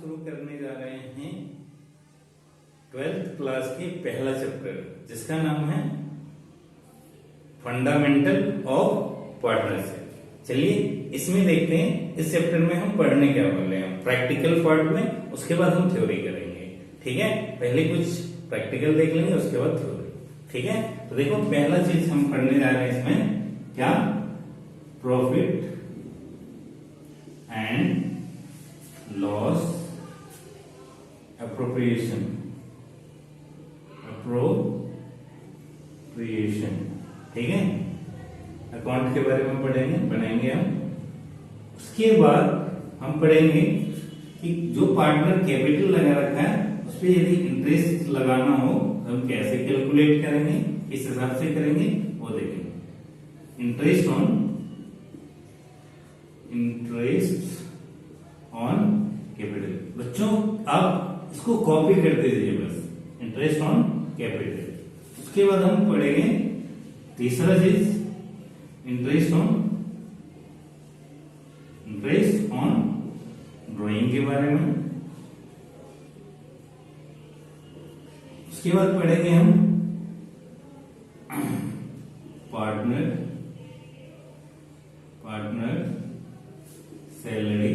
शुरू करने जा रहे हैं 12th क्लास के पहला चैप्टर जिसका नाम है फंडामेंटल ऑफ पार्टनरशिप। चलिए इसमें देखते हैं इस चैप्टर में हम पढ़ने क्या वाले हैं। प्रैक्टिकल पार्ट में, उसके बाद हम थ्योरी करेंगे। ठीक है, पहले कुछ प्रैक्टिकल देख लेंगे, उसके बाद थ्योरी। ठीक है, तो देखो पहला चीज हम पढ़ने जा रहे हैं इसमें क्या, प्रॉफिट एंड लॉस अप्रोप्रिएशन। ठीक है, अकाउंट के बारे में पढ़ेंगे हम। उसके बाद हम पढ़ेंगे कि जो पार्टनर कैपिटल लगा रखा है उस पर यदि इंटरेस्ट लगाना हो तो हम कैसे कैलकुलेट करेंगे, किस हिसाब से करेंगे वो देखेंगे। Interest on capital. बच्चों आप इसको कॉपी कर दीजिए बस, इंटरेस्ट ऑन कैपिटल। उसके बाद हम पढ़ेंगे तीसरा चीज, इंटरेस्ट ऑन ड्राइंग के बारे में। उसके बाद पढ़ेंगे हम पार्टनर सैलरी।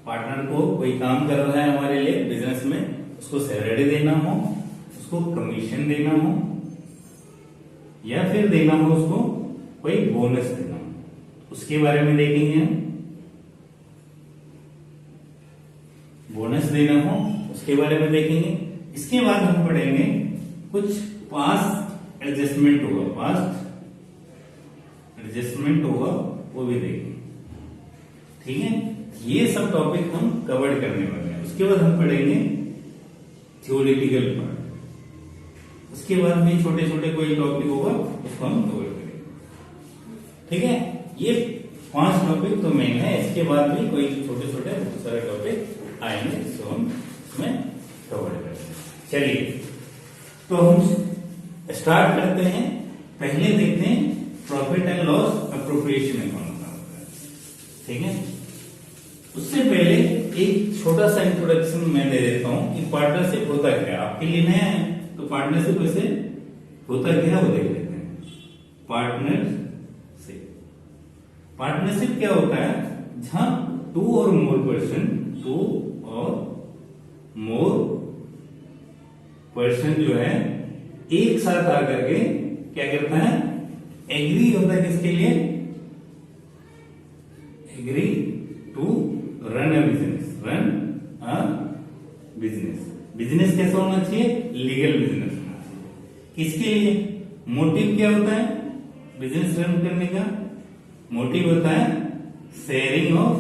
पार्टनर को कोई काम कर रहा है हमारे लिए बिजनेस में, उसको सैलरी देना हो, उसको कमीशन देना हो, या फिर देना हो उसको कोई बोनस देना हो, उसके बारे में देखेंगे हम। बोनस देना हो उसके बारे में देखेंगे। इसके बाद हम पढ़ेंगे कुछ पास्ट एडजस्टमेंट होगा वो भी देखेंगे। ठीक है, ये सब टॉपिक हम कवर करने वाले हैं। उसके बाद हम पढ़ेंगे थ्योरेटिकल पार्ट। उसके बाद में छोटे छोटे कोई टॉपिक होगा उसको हम कवर करेंगे। ठीक है, ये 5 टॉपिक तो मेन है। इसके बाद भी कोई छोटे छोटे बहुत सारे टॉपिक आएंगे तो हम इसमें कवर करेंगे। चलिए तो हम स्टार्ट करते हैं। पहले देखते हैं profit and loss appropriation account का होता है। ठीक है, उससे पहले एक छोटा सा इंट्रोडक्शन मैं दे देता हूं कि पार्टनरशिप होता क्या है। आपके लिए नया है तो पार्टनरशिप वैसे होता क्या है वो देख लेते हैं। पार्टनरशिप क्या होता है, जहां 2 और मोर पर्सन जो है एक साथ आकर के क्या करता है, एग्री होता है किसके लिए, agree to run a business. Business कैसा होना चाहिए, लीगल बिजनेस होना चाहिए। किसके लिए, मोटिव क्या होता है बिजनेस रन करने का, मोटिव होता है शेयरिंग ऑफ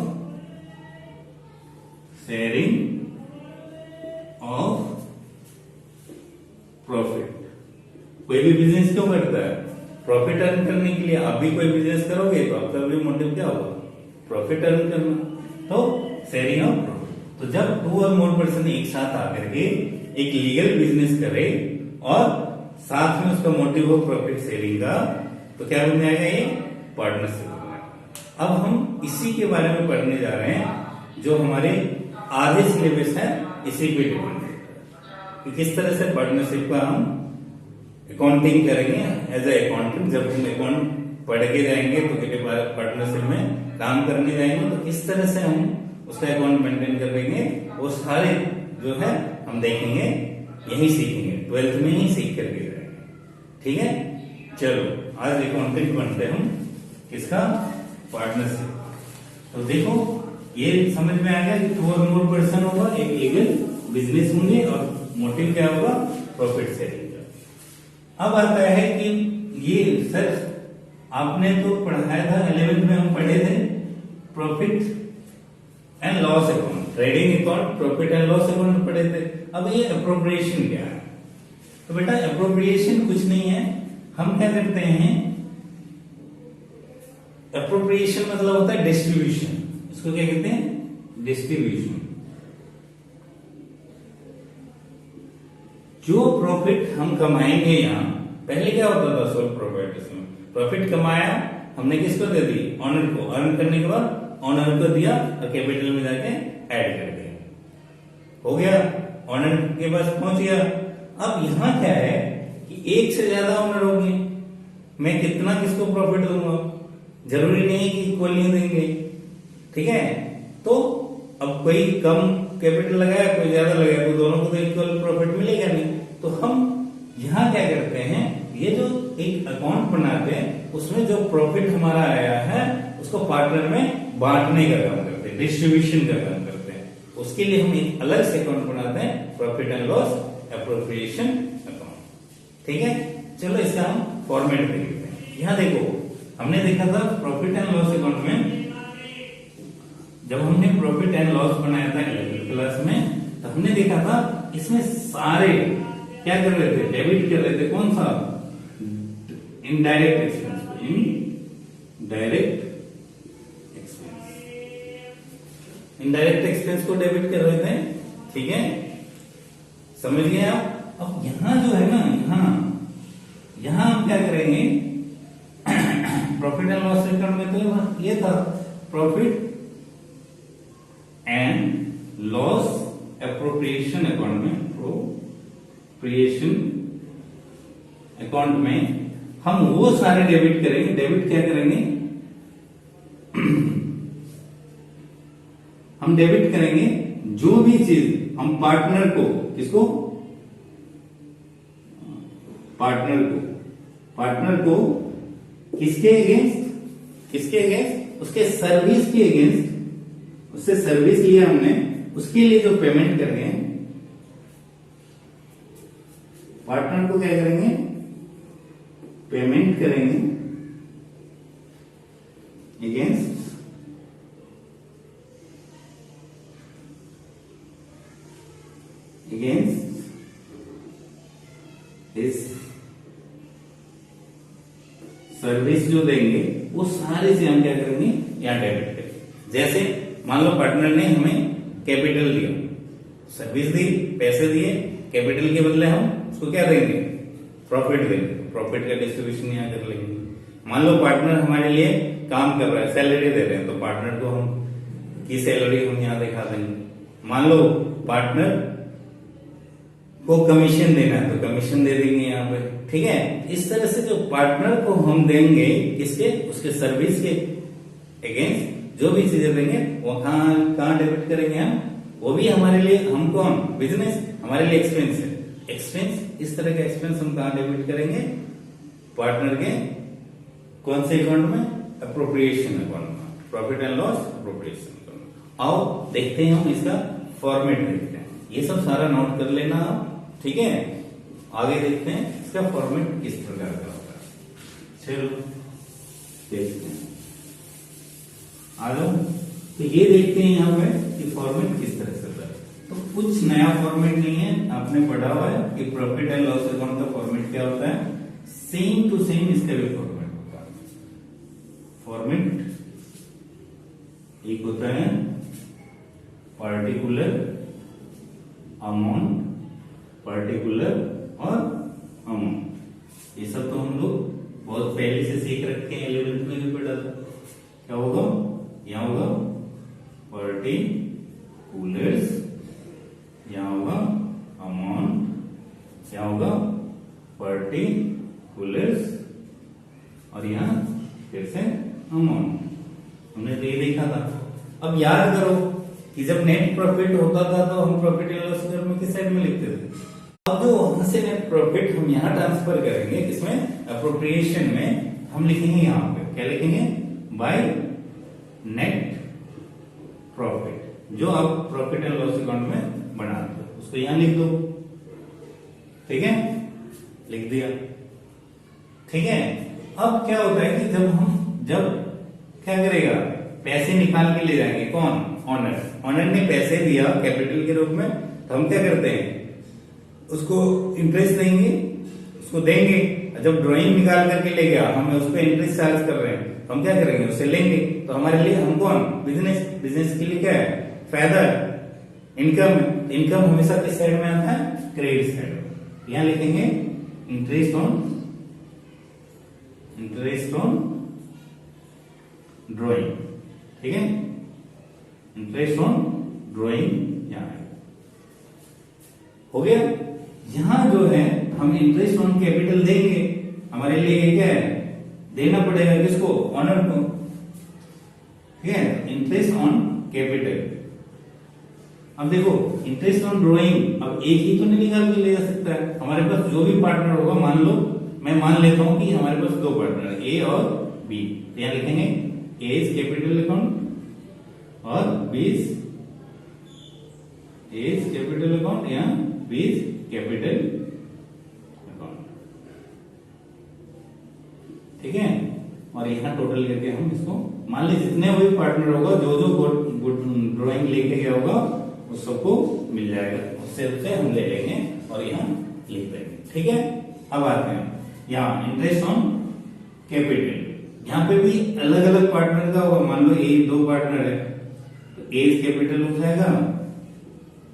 प्रॉफिट। कोई भी बिजनेस क्यों करता है, प्रॉफिट अर्न करने के लिए। आप भी कोई बिजनेस करोगे तो आपका भी मोटिव क्या होगा, प्रॉफिट अर्न करना, तो शेयरिंग ऑफ प्रॉफिट। तो जब 2 और मोर पर्सन एक साथ आकर के एक लीगल बिजनेस करे और साथ में उसका मोटिव हो प्रॉफिट शेयरिंग का, तो क्या बन जाएगा, ये पार्टनरशिप। अब हम इसी के बारे में पढ़ने जा रहे हैं जो हमारे आधे सिलेबस है, इसी पे डिपेंड है कि किस तरह से पार्टनरशिप का हम अकाउंटिंग करेंगे एज ए अकाउंटेंट। जब हम अकाउंट पढ़ के जाएंगे तो पार्टनरशिप में काम करने जाएंगे तो किस तरह से हम उसका अकाउंट मेंटेन करेंगे, वो सारे जो है हम देखेंगे, यही सीखेंगे, 12th में ही सीख करके जाएंगे। ठीक है, चलो आज अकाउंटिंग पढ़ते हैं हम किसका, पार्टनरशिप। तो देखो ये समझ में आ गया कि 2 और मोर पर्सन होगा, एक लीगल बिजनेस होंगे और मोटिव क्या होगा, प्रॉफिट शेयरिंग का। अब आता है कि ये सर आपने तो पढ़ाया था 11th में, हम पढ़े थे profit and loss account, trading account, profit and loss account पढ़े थे। अब ये अप्रोप्रिएशन क्या है, तो बेटा अप्रोप्रिएशन कुछ नहीं है, हम क्या करते हैं, अप्रोप्रिएशन मतलब होता है डिस्ट्रीब्यूशन। इसको क्या कहते हैं, डिस्ट्रीब्यूशन। जो प्रॉफिट हम कमाएंगे, यहां पहले क्या होता था, सोल प्रॉफिट। इसमें प्रॉफिट कमाया हमने किसको दे दी, ऑनर को, अर्न करने के बाद ऑनर को दिया और कैपिटल में जाके ऐड कर दिया, हो गया, ऑनर के पास पहुंच गया। अब यहां क्या है कि एक से ज्यादा ऑनर हो गए, मैं कितना किसको प्रॉफिट दूंगा, जरूरी नहीं है कि इक्वली देंगे, ठीक है। तो अब कोई कम कैपिटल लगाया कोई ज्यादा लगाया तो दोनों को तो इक्वल प्रॉफिट मिलेगा नहीं। तो हम यहां क्या करते हैं, ये जो एक अकाउंट बनाते हैं उसमें जो प्रॉफिट हमारा आया है उसको पार्टनर में बांटने का काम करते हैं, डिस्ट्रीब्यूशन का काम करते हैं। उसके लिए हम एक अलग से अकाउंट बनाते हैं, profit and loss appropriation account, ठीक है। चलो इसका हम फॉर्मेट देखते हैं। यहां देखो हमने देखा था प्रॉफिट एंड लॉस अकाउंट में, जब हमने प्रॉफिट एंड लॉस बनाया था 11th क्लास में, तो हमने देखा था इसमें सारे क्या कर रहे थे, डेबिट कर रहे थे, कौन सा, इनडायरेक्ट एक्सपेंस को, इनडायरेक्ट एक्सपेंस, इनडायरेक्ट एक्सपेंस को डेबिट कर रहे थे, ठीक है, समझ गए आप। अब यहां जो है ना, यहां हम क्या करेंगे, प्रॉफिट एंड लॉस अकाउंट में तो ये था profit and loss appropriation account में, एप्रोप्रिएशन अकाउंट में हम वो सारे डेबिट करेंगे। डेबिट क्या करेंगे, हम डेबिट करेंगे जो भी चीज हम पार्टनर को, किसको, पार्टनर को किसके अगेंस्ट, किसके अगेंस्ट, उसके सर्विस के अगेंस्ट, उससे सर्विस लिया हमने, उसके लिए जो पेमेंट कर रहे हैं, पार्टनर को क्या करेंगे, पेमेंट करेंगे अगेंस्ट इस सर्विस जो देंगे वो सारे से हम क्या करेंगे, यहां डेबिट करेंगे। जैसे मान लो पार्टनर ने हमें कैपिटल दिया, सर्विस दी, पैसे दिए, कैपिटल के बदले हम उसको क्या देंगे, प्रॉफिट देंगे, प्रॉफिट का डिस्ट्रीब्यूशन यहां कर लेंगे। मान लो पार्टनर हमारे लिए काम कर रहा है, सैलरी दे रहे हैं, तो पार्टनर को हम की सैलरी हम यहां दिखा देंगे। मान लो पार्टनर को कमीशन देना है तो कमीशन दे देंगे यहाँ पे, ठीक है। इस तरह से जो पार्टनर को हम देंगे किसके, उसके सर्विस के अगेंस्ट जो भी चीजें देंगे वो कहाँ डेबिट करेंगे हम, वो भी हमारे लिए, हम कौन, बिजनेस, हमारे लिए एक्सपेंस है, एक्सपेंस, इस तरह का एक्सपेंस हम कहाँ डेबिट करेंगे, पार्टनर के कौन से अकाउंट में, अप्रोप्रिएशन अकाउंट में, profit and loss appropriation account. आओ देखते हैं हम इसका फॉर्मेट देखते हैं, ये सब सारा नोट कर लेना आप, ठीक है। आगे देखते हैं इसका फॉर्मेट किस प्रकार का होता है, चलो देखते हैं, आ जाओ। तो ये देखते हैं यहाँ पे कि फॉर्मेट किस तरह से होता है। तो कुछ नया फॉर्मेट नहीं है, आपने पढ़ा हुआ है कि प्रॉफिट एंड लॉस अकाउंट का फॉर्मेट क्या होता है, सेम टू सेम इसका भी फॉर्मेट होता है। फॉर्मेट एक होता है पार्टिकुलर अमाउंट, पार्टिकुलर और अमाउंट, ये सब तो हम लोग बहुत पहले से सीख रखे हैं, 11th में भी पढ़ा था। क्या होगा, यहाँ होगा पार्टिकुलर्स, यहाँ होगा अमाउंट, यहाँ होगा पार्टिकुलर्स और यहाँ फिर से अमाउंट, हमने तो ये देखा था। अब याद करो कि जब नेट प्रॉफिट होता था तो हम प्रॉफिट एंड लॉस अकाउंट में किस साइड में लिखते थे। अब जो वहां से नेट प्रॉफिट हम यहाँ ट्रांसफर करेंगे, इसमें अप्रोप्रिएशन में हम लिखेंगे, यहाँ पे क्या लिखेंगे, बाय नेट प्रॉफिट, जो आप प्रॉफिट एंड लॉस अकाउंट में बनाते हो उसको यहां लिख दो, ठीक है, लिख दिया, ठीक है। अब क्या होता है कि जब क्या करेगा, पैसे निकाल के ले जाएंगे, कौन, ऑनर, ऑनर ने पैसे दिया कैपिटल के रूप में, तो हम क्या करते हैं, उसको इंटरेस्ट देंगे, उसको देंगे। जब ड्राइंग निकाल करके ले गया, हम उस पर इंटरेस्ट चार्ज कर रहे हैं, तो हम क्या करेंगे, उससे लेंगे। तो हमारे लिए हम कौन, बिजनेस, बिजनेस के लिए क्या है, फायदा, इनकम, इनकम हमेशा किस साइड में आता है, क्रेडिट साइड में। यहां लिखेंगे इंटरेस्ट ऑन ड्राइंग, ठीक है। इंटरेस्ट ऑन ड्रॉइंग यहाँ है, हो गया। यहां जो है हम इंटरेस्ट ऑन कैपिटल देंगे, हमारे लिए ये क्या है, देना पड़ेगा किसको, ऑनर को, ठीक है। Interest on capital. अब देखो इंटरेस्ट ऑन ड्रॉइंग, अब एक ही तो नहीं निकाल के ले जा सकता है, हमारे पास जो भी पार्टनर होगा, मान लो मैं मान लेता हूं कि हमारे पास दो पार्टनर है, ए और बी, तो यहां लिखेंगे ए इज कैपिटल अकाउंट और बी इज कैपिटल अकाउंट या बी इज कैपिटल अकाउंट, ठीक है। और यहाँ टोटल करके हम इसको मान लीजिए जितने भी पार्टनर होगा, जो जो ड्राइंग लेके गया होगा उस सबको मिल जाएगा, उससे हम ले लेंगे और यहाँ लिख देंगे, ठीक है। अब आते हैं यहाँ इंटरेस्ट ऑन कैपिटल, यहाँ पे भी अलग अलग पार्टनर का होगा, मान लो ए दो पार्टनर है तो ए कैपिटल हो जाएगा,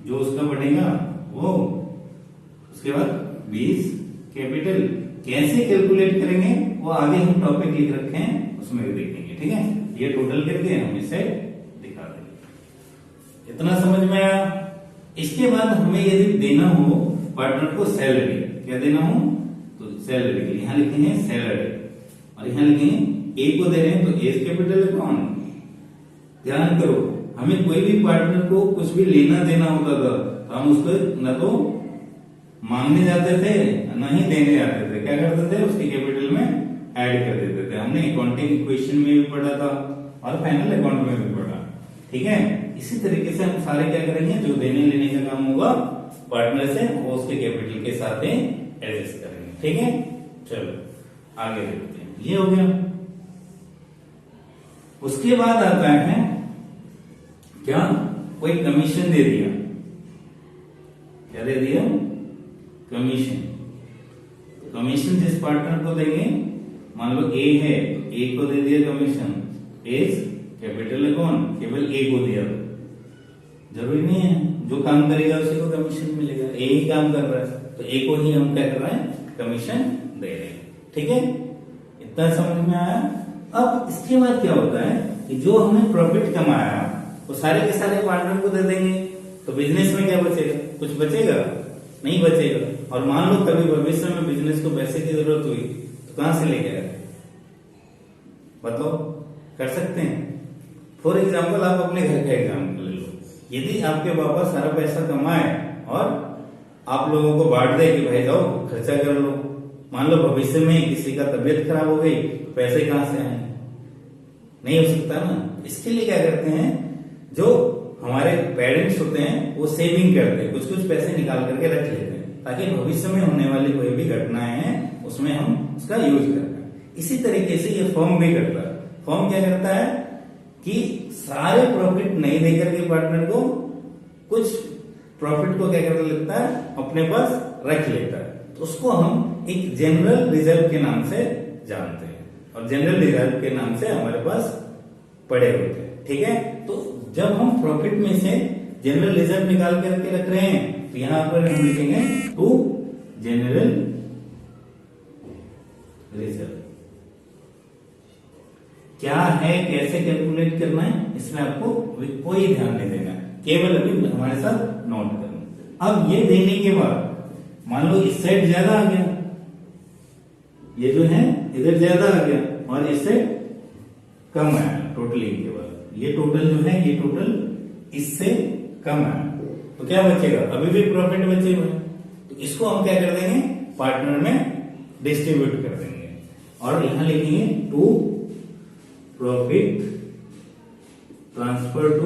जो उसका बनेगा वो, उसके बाद 20 कैपिटल। कैसे कैलकुलेट करेंगे वो आगे हम टॉपिक लिख रखे हैं उसमें भी देखेंगे, ठीक है। ये टोटल करके हम इसे दिखा देंगे, इतना समझ में आया। इसके बाद हमें यदि देना हो पार्टनर को सैलरी, क्या देना हो तो सैलरी, यहां लिखेंगे सैलरी और यहां लिखेंगे ए को दे रहे हैं तो ए कैपिटल अकाउंट। ध्यान करो हमें कोई भी पार्टनर को कुछ भी लेना देना होता था तो हम उसको न तो मांगने जाते थे न ही देने जाते थे, क्या करते थे उसकी कैपिटल में ऐड कर देते थे। हमने अकाउंटिंग इक्वेशन में भी पढ़ा था और फाइनल अकाउंट में भी पढ़ा, ठीक है। इसी तरीके से हम सारे क्या करेंगे, जो देने लेने का काम होगा पार्टनर से वो उसके कैपिटल के साथ ही एडजस्ट करेंगे, ठीक है। चलो आगे देखते हैं, ये हो गया। उसके बाद आता है क्या, कोई कमीशन दे दिया, क्या दे दिया, कमीशन। कमीशन जिस पार्टनर को देंगे, मान लो ए है तो ए को दे दिया कमीशन, एज कैपिटल अकाउंट, केवल ए को दिया, जरूरी नहीं है जो काम करेगा उसी को कमीशन मिलेगा, ए ही काम कर रहा है तो ए को ही हम क्या कर रहे हैं, कमीशन दे रहे हैं, ठीक है। इतना समझ में आया। अब इसके बाद क्या होता है कि जो हमने प्रॉफिट कमाया वो सारे के सारे पार्टनर को दे देंगे, तो बिजनेस में क्या बचेगा, कुछ बचेगा नहीं बचेगा। और मान लो कभी भविष्य में बिजनेस को पैसे की जरूरत हुई तो कहां से लेके आए, बताओ, कर सकते हैं। फॉर एग्जाम्पल आप अपने घर का एग्जाम्पल ले लो, यदि आपके पापा सारा पैसा कमाए और आप लोगों को बांट दे कि भाई जाओ खर्चा कर लो, मान लो भविष्य में किसी का तबीयत खराब हो गई तो पैसे कहां से आए, नहीं हो सकता ना। इसके लिए क्या करते हैं, जो हमारे पेरेंट्स होते हैं वो सेविंग करते हैं, कुछ कुछ पैसे निकाल करके रख लेते हैं ताकि भविष्य में होने वाली कोई भी घटनाएं हैं उसमें हम उसका यूज कर पाए। इसी तरीके से ये फर्म भी करता है। फर्म क्या करता है कि सारे प्रॉफिट नहीं देकर के पार्टनर को कुछ प्रॉफिट को क्या कर लेता है, अपने पास रख लेता है, तो उसको हम एक जनरल रिजर्व के नाम से जानते हैं और जनरल रिजर्व के नाम से हमारे पास पड़े होते हैं, ठीक है। तो जब हम प्रॉफिट में से जनरल रिजर्व निकाल करके रख रहे हैं तो यहां पर हम लिखेंगे टू जनरल रिजर्व। क्या है, कैसे कैलकुलेट करना है, इसमें आपको कोई ध्यान नहीं देना, केवल अभी हमारे साथ नोट करना। अब ये देने के बाद मान लो इस साइड ज्यादा आ गया, ये जो है इधर ज्यादा आ गया और इस साइड कम आया टोटली के बाद, ये टोटल जो है ये टोटल इससे कम आया, तो क्या बचेगा, अभी भी प्रॉफिट बचे हुए, तो इसको हम क्या कर देंगे, पार्टनर में डिस्ट्रीब्यूट कर देंगे और यहां लिखेंगे to profit transfer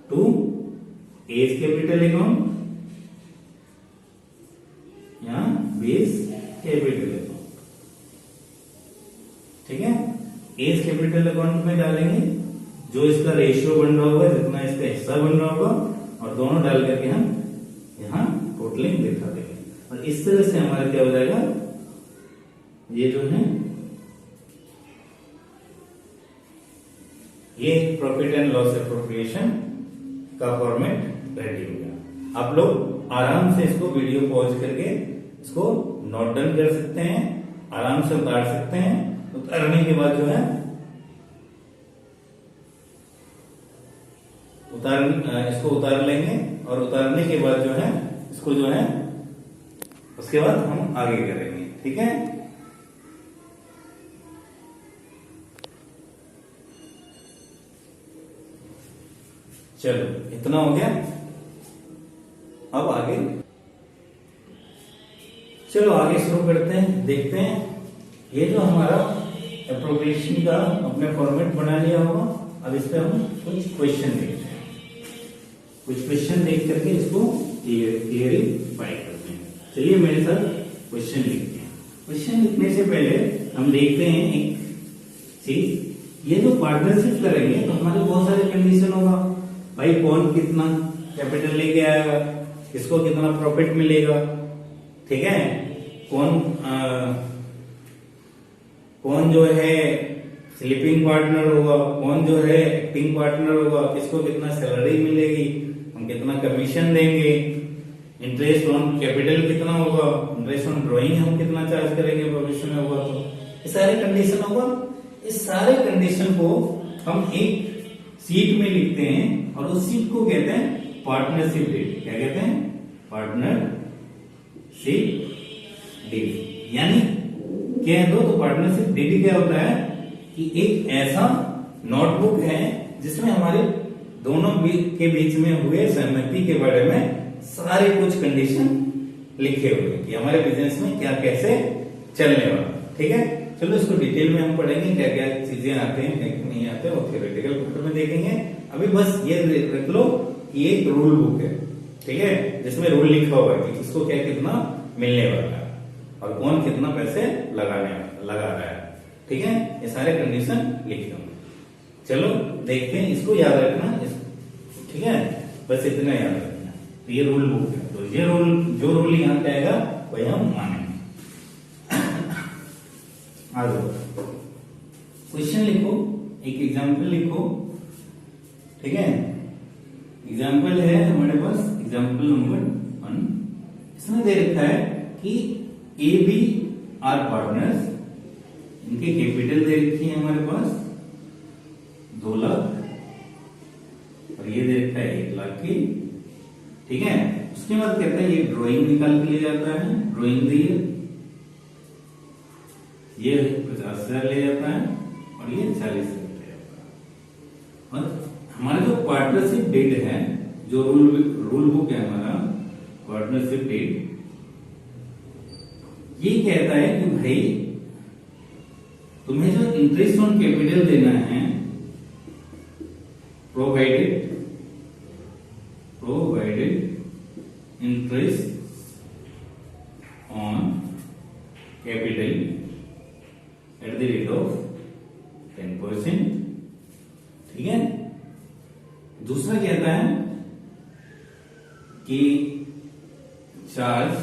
to as capital account या बेस कैपिटल अकाउंट, ठीक है। एज कैपिटल अकाउंट में डालेंगे जो इसका रेशियो बन रहा होगा, जितना इसका हिस्सा बन रहा होगा, और दोनों डाल करके हम यहाँ टोटलिंग दिखा देंगे और इस तरह से हमारा क्या हो जाएगा, ये जो है ये प्रॉफिट एंड लॉस एप्रोप्रिएशन का फॉर्मेट रेडी हो गया। आप लोग आराम से इसको वीडियो पॉज करके इसको नोट डाउन कर सकते हैं, आराम से उतार सकते हैं। उतारने के बाद जो है इसको उतार लेंगे और उतारने के बाद जो है इसको जो है उसके बाद हम आगे करेंगे। ठीक है, चलो इतना हो गया। अब आगे चलो आगे शुरू करते हैं, देखते हैं। ये जो हमारा एप्रोप्रिएशन का अपने फॉर्मेट बना लिया होगा। अब इस पे हम कुछ क्वेश्चन देखते हैं, कुछ क्वेश्चन देख करके इसको क्लियरिफाई करते हैं। चलिए मेरे साथ क्वेश्चन लिखते हैं। क्वेश्चन लिखने से पहले हम देखते हैं एक चीज, ये जो पार्टनरशिप करेंगे तो हमारे बहुत सारे कंडीशन होगा भाई, कौन कितना कैपिटल लेके आएगा, किसको कितना प्रॉफिट मिलेगा, ठीक है, कौन जो है स्लीपिंग पार्टनर होगा, कौन जो है एक्टिंग पार्टनर होगा, किसको कितना सैलरी मिलेगी, हम कितना कमीशन देंगे, इंटरेस्ट ऑन कैपिटल कितना होगा, इंटरेस्ट ऑन ड्रॉइंग हम कितना चार्ज करेंगे भविष्य में होगा। तो ये सारे कंडीशन होगा। इस सारे कंडीशन को हम एक सीट में लिखते हैं और उस सीट को कहते हैं पार्टनरशिप डीड। क्या कहते हैं? Partnership deed. यानी कह दो तो पार्टनरशिप डीड क्या होता है कि एक ऐसा नोटबुक है जिसमें हमारे दोनों के बीच में हुए सहमति के बारे में सारे कुछ कंडीशन लिखे हुए कि हमारे बिजनेस में क्या कैसे चलने वाला। ठीक है, चलो इसको डिटेल में हम पढ़ेंगे, क्या क्या चीजें आते हैं क्या नहीं आते हैं, और थियोरेटिकल पेपर में देखेंगे। अभी बस ये रख लो कि एक रूल बुक है, ठीक है, जिसमें रूल लिखा हुआ है कि किसको क्या कितना मिलने वाला है और कौन कितना पैसे लगा रहा है। ठीक है, ये सारे कंडीशन लिखे होंगे। चलो देखते हैं, इसको याद रखना, ठीक है, बस इतना याद रखना। तो ये रूल बुक है, तो ये रूल जो रूल यहाँ पे आएगा वही हम मानेंगे। आ जाओ, क्वेश्चन लिखो, एक एग्जाम्पल लिखो। ठीक है, एग्जाम्पल है हमारे पास, एग्जाम्पल नंबर 1। इसमें दे रखा है कि ए बी आर पार्टनर्स, इनके कैपिटल दे रखी है हमारे पास 2 लाख और ये दे रखा है 1 लाख की। ठीक है, उसके बाद कहता है ये ड्राइंग निकाल के ले जाता है, ड्राइंग दी ये 50,000 ले जाता है और ये 40,000 ले जाता है। और हमारा जो पार्टनरशिप डीड है, जो रूल बुक है हमारा पार्टनरशिप डीड, ये कहता है कि भाई तुम्हें जो इंटरेस्ट ऑन कैपिटल देना है, provided interest on capital at the rate of 10%। ठीक है, दूसरा कहता है कि charge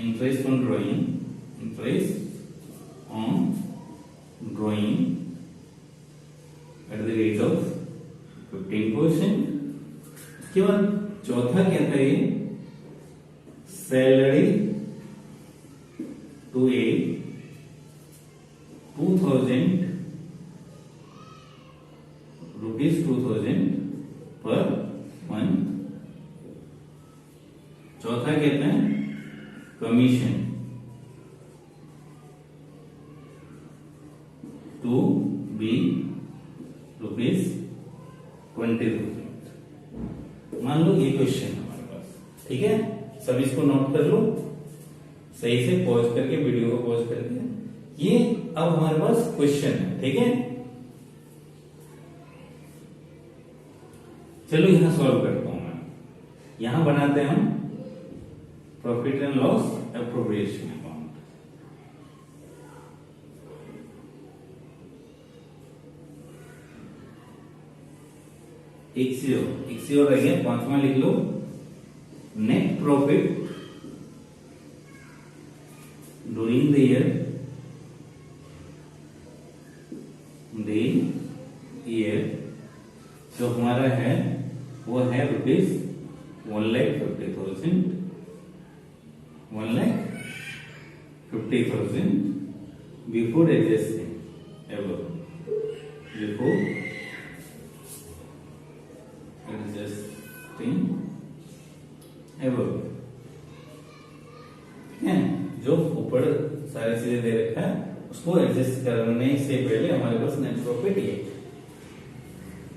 interest on drawing at the rate of 15%। उसके बाद चौथा कहता है salary to A 2,000 per month. चौथा कहते हैं कमीशन टू बी ₹20,000। मान लो ये क्वेश्चन है हमारे पास। ठीक है, सब इसको नोट कर लो सही से, पॉज करके, वीडियो को पॉज करके। ये अब हमारे पास क्वेश्चन है। ठीक है, चलो यहां सॉल्व करता हूं मैं। यहां बनाते हैं हम profit and loss appropriation account. एक सी और रह गया, 5वां लिख लो। Net profit during the year जो हमारा है वो है ₹1,50,000 बिफोर एडजस्टिंग सारी चीजें दे रखा है, उसको एडजस्ट करने से पहले हमारे पास नेट प्रॉफिट ये।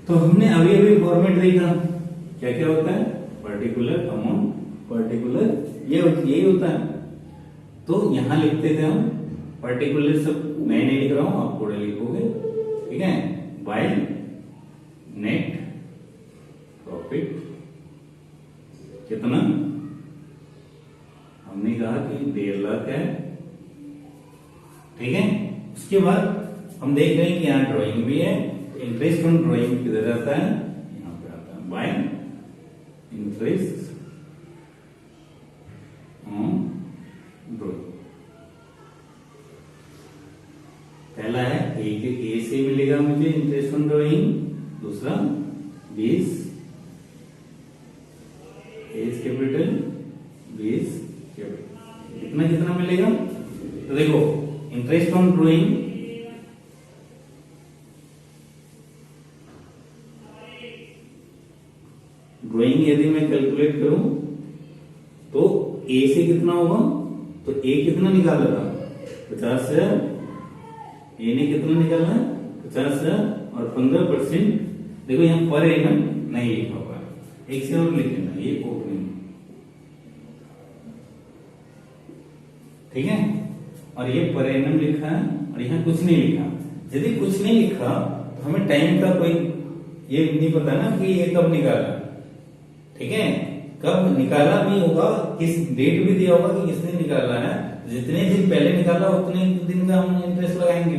तो हमने अभी अभी फॉर्मेट देखा, क्या क्या होता है, पर्टिकुलर अमाउंट, पर्टिकुलर ये यही होता है। तो यहां लिखते थे हम पर्टिकुलर, सब मैं नहीं लिख रहा हूं, आप पूरे लिखोगे, ठीक है। बाय नेट प्रॉफिट कितना, हमने कहा कि 1.5 लाख है, ठीक है। उसके बाद हम देख रहे हैं कि यहाँ ड्राइंग भी है, इंटरेस्ट ऑन ड्राइंग किधर आता है, यहाँ पे आता है, बाय इंटरेस्ट ऑन ड्राइंग। पहला है ए से मिलेगा मुझे इंटरेस्ट ऑन ड्राइंग, दूसरा 20 एज कैपिटल, 20 कैपिटल, कितना कितना मिलेगा। तो देखो इंटरेस्ट ऑन ड्राइंग, ड्राइंग यदि मैं कैलकुलेट करूं तो ए से कितना होगा, तो ए कितना निकाला था 50,000, ए ने कितना निकाला है 50,000 और 15%। देखो यहाँ पर एनम नहीं लिखा हुआ, एक से और लिख लेना, ये ओपनिंग, ठीक है। और ये पर एनम लिखा है और यहाँ कुछ नहीं लिखा। यदि कुछ नहीं लिखा तो हमें टाइम का कोई ये नहीं पता ना कि ये कब निकाला, ठीक है। कब निकाला भी होगा, किस डेट भी दिया होगा कि किसने निकाला है, जितने दिन पहले निकाला उतने दिन का हम इंटरेस्ट लगाएंगे।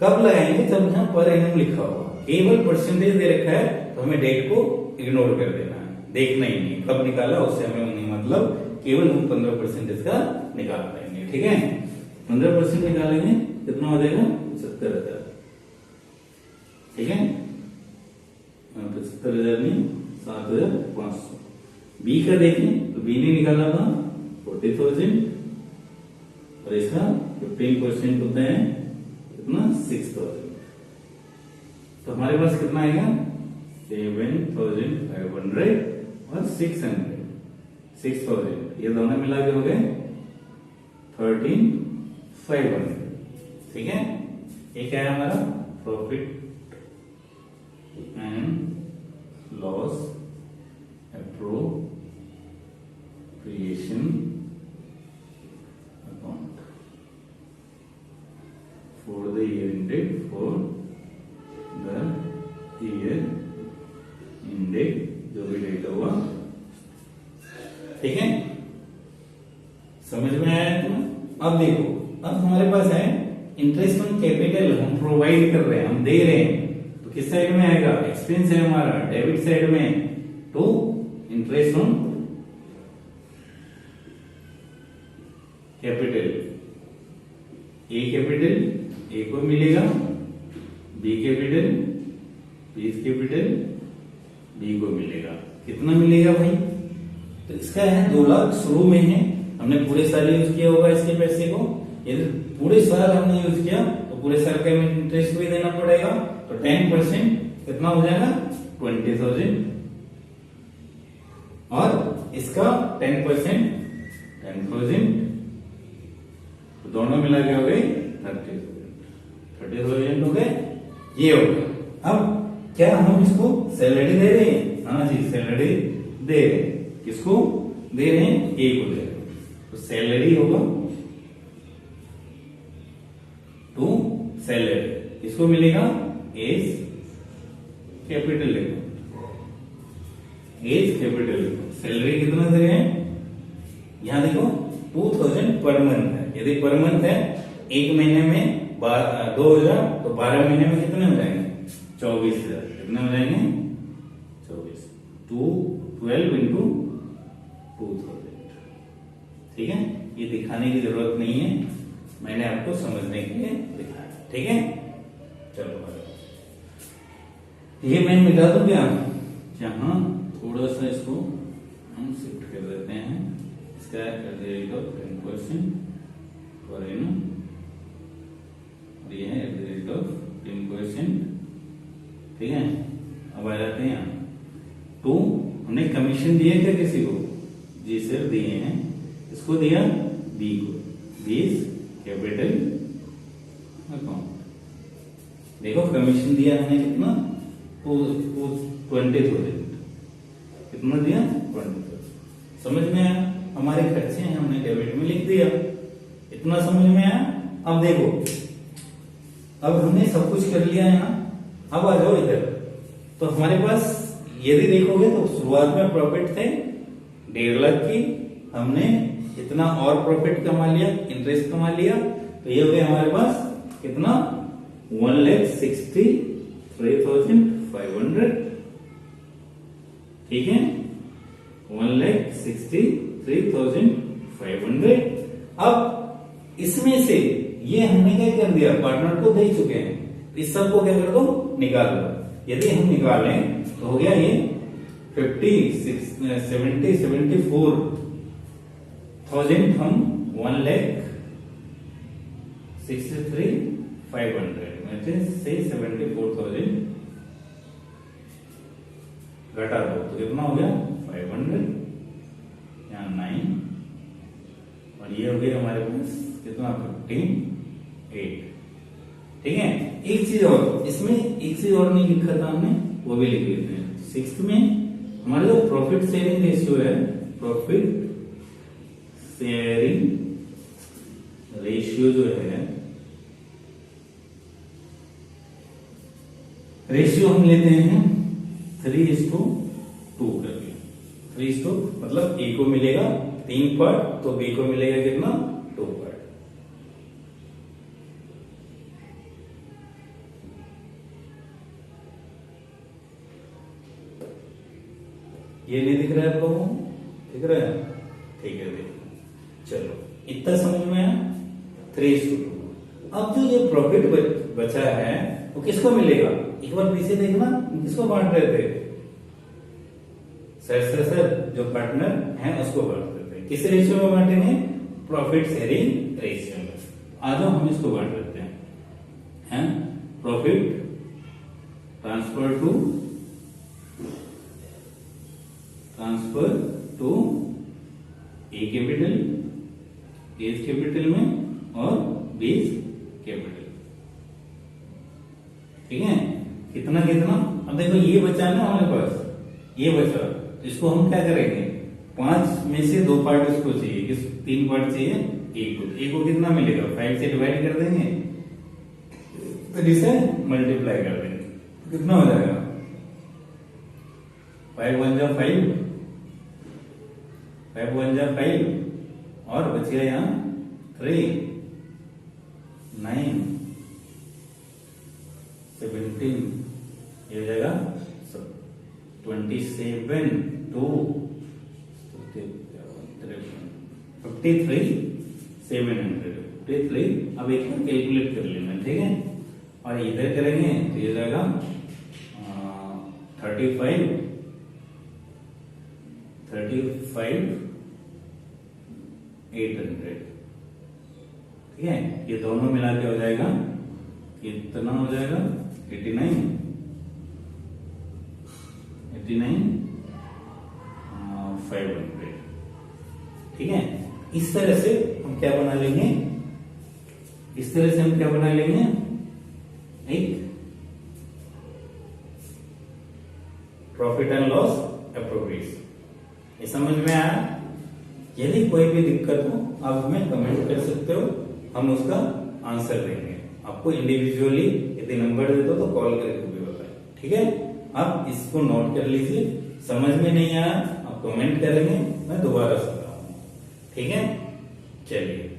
कब लगाएंगे, जब यहाँ पर एनम लिखा होगा। केवल परसेंटेज दे रखा है तो हमें डेट को इग्नोर कर देना है, देखना ही नहीं कब निकाला, उससे हमें नहीं मतलब, केवल हम 15% का निकाल पाएंगे, ठीक है। 15% निकालेंगे कितना हो जाएगा 75,000, ठीक है। 75,000 में 7,500। बी का देखें तो बी ने निकाला था 40,000 और इसका 15% होता है कितना 6,000। तो हमारे पास कितना आएगा 7,500 और 6,000, ये दोनों मिला के हो गए 13,500, ठीक है। ये क्या है हमारा profit and loss appropriation account for the year ended, for the year ended, जो भी डेट हुआ, ठीक है। समझ में आया तुम्हें। अब देखो, अब हमारे पास है इंटरेस्ट ऑन कैपिटल, हम प्रोवाइड कर रहे हैं, हम दे रहे हैं, तो किस साइड में आएगा, एक्सपेंस है हमारा, डेबिट साइड में। तो interest on capital, A capital A को मिलेगा, बी कैपिटल बी को मिलेगा, कितना मिलेगा भाई। तो इसका है 2 लाख शुरू में है, हमने पूरे साल यूज किया होगा इसके पैसे को। यदि पूरे साल हमने यूज किया तो पूरे साल का इंटरेस्ट भी देना पड़ेगा, तो 10% कितना हो जाएगा 20,000 और इसका 10% 10,000, तो दोनों मिला के हो गए 30,000 हो गए, ये हो गया। अब क्या हम इसको सैलरी दे रहे हैं, हाँ जी सैलरी दे रहे हैं, किसको दे रहे हैं, ए को दे रहे हैं, तो सैलरी होगा टू सैलरी, किसको मिलेगा as capital, as capital. Salary कितना दे रहे हैं, यहां देखो 2,000 पर मंथ है। यदि पर मंथ है, एक महीने में 2,000, तो 12 महीने में कितने हो जाएंगे 24,000, कितने हो जाएंगे 24, 12 इंटू 2,000, ठीक है। ये दिखाने की जरूरत नहीं है, मैंने आपको समझने के लिए दिखाया, ठीक है। चलो ये मैं मिटा दूं क्या, यहां थोड़ा सा इसको हम शिफ्ट कर देते हैं, इसका रेट ऑफ 10% फॉर एनम, और ये है रेट ऑफ 10%, ठीक है। अब आ जाते हैं यहाँ, तो हमने कमीशन दिए थे किसी को, जी सर दिए हैं, इसको दिया बी को 20 कैपिटल अकाउंट। देखो कमीशन दिया हमने कितना, 20,000, कितना दिया 20,000। समझ में आया? हमारे खर्चे हैं हमने डेबिट में लिख दिया, इतना समझ में आया। अब देखो, अब हमने सब कुछ कर लिया है ना, अब आ जाओ इधर। तो हमारे पास यदि देखोगे तो शुरुआत में प्रॉफिट थे 1.5 लाख की, हमने इतना और प्रॉफिट कमा लिया, इंटरेस्ट कमा लिया, तो ये हो गया हमारे पास कितना 1,63,500। ठीक है, 1,63,500। अब इसमें से ये हमने क्या कर दिया, पार्टनर को दे चुके हैं, इस सब को क्या कर दो, निकाल दो। यदि हम निकालें तो हो गया ये 74,000, हम 1,63,500 से 74,000 घटा दो तो कितना हो गया 500, यहाँ 9, और ये हो गया हमारे पास कितना 58। ठीक है, एक चीज और, इसमें एक चीज और नहीं लिखा था हमने, वो भी लिख लेते हैं। 6th में हमारे जो प्रॉफिट शेयरिंग रेशियो है, प्रॉफिट शेयरिंग रेशियो जो है, रेशियो हम लेते हैं 3:2 करके। 3:, मतलब ए को मिलेगा 3 पार्ट, तो बी को मिलेगा कितना 2 पार्ट। ये नहीं दिख रहा है आप लोगों को? दिख रहा है? ठीक है, देखो चलो इतना समझ में आया। 3:2। अब जो ये प्रॉफिट बचा है वो किसको मिलेगा, एक बार पीछे देखना, किसको बांट रहे थे, सर जो पार्टनर है उसको बांट देते हैं। किस रेशियो में बांटेंगे, प्रॉफिट शेयरिंग रेशियो में। आ जाओ हम इसको बांट देते हैं, profit transfer to A capital, as capital में, और बेस कैपिटल। ठीक है, कितना कितना, अब देखो ये बचा ना हमारे पास, ये बचा, तो इसको हम क्या करेंगे, 5 में से 2 पार्ट इसको चाहिए, 3 पार्ट चाहिए ए को कितना मिलेगा, 5 से डिवाइड कर देंगे, तो इसे मल्टीप्लाई कर देंगे, कितना हो जाएगा 5 1 जा 5, 5 1 जा 5, और बच गया यहाँ 3 9 17, ये हो जाएगा 27 2 53,700। अब एक बार कैलकुलेट कर लेना, ठीक है, और इधर करेंगे तो ये जाएगा 35,800। ठीक है, ये दोनों मिला के हो जाएगा कितना, हो जाएगा 89,500। ठीक है, इस तरह से हम क्या बना लेंगे, एक प्रॉफिट एंड लॉस अप्रोप्रिएशन। ये समझ में आया? यदि कोई भी दिक्कत हो आप हमें कमेंट कर सकते हो, हम उसका आंसर देंगे आपको इंडिविजुअली। यदि नंबर दे दो तो कॉल करके भी बताएं। ठीक है, आप इसको नोट कर लीजिए, समझ में नहीं आया आप कमेंट करेंगे, मैं दोबारा समझाऊंगा। ठीक है, चलिए।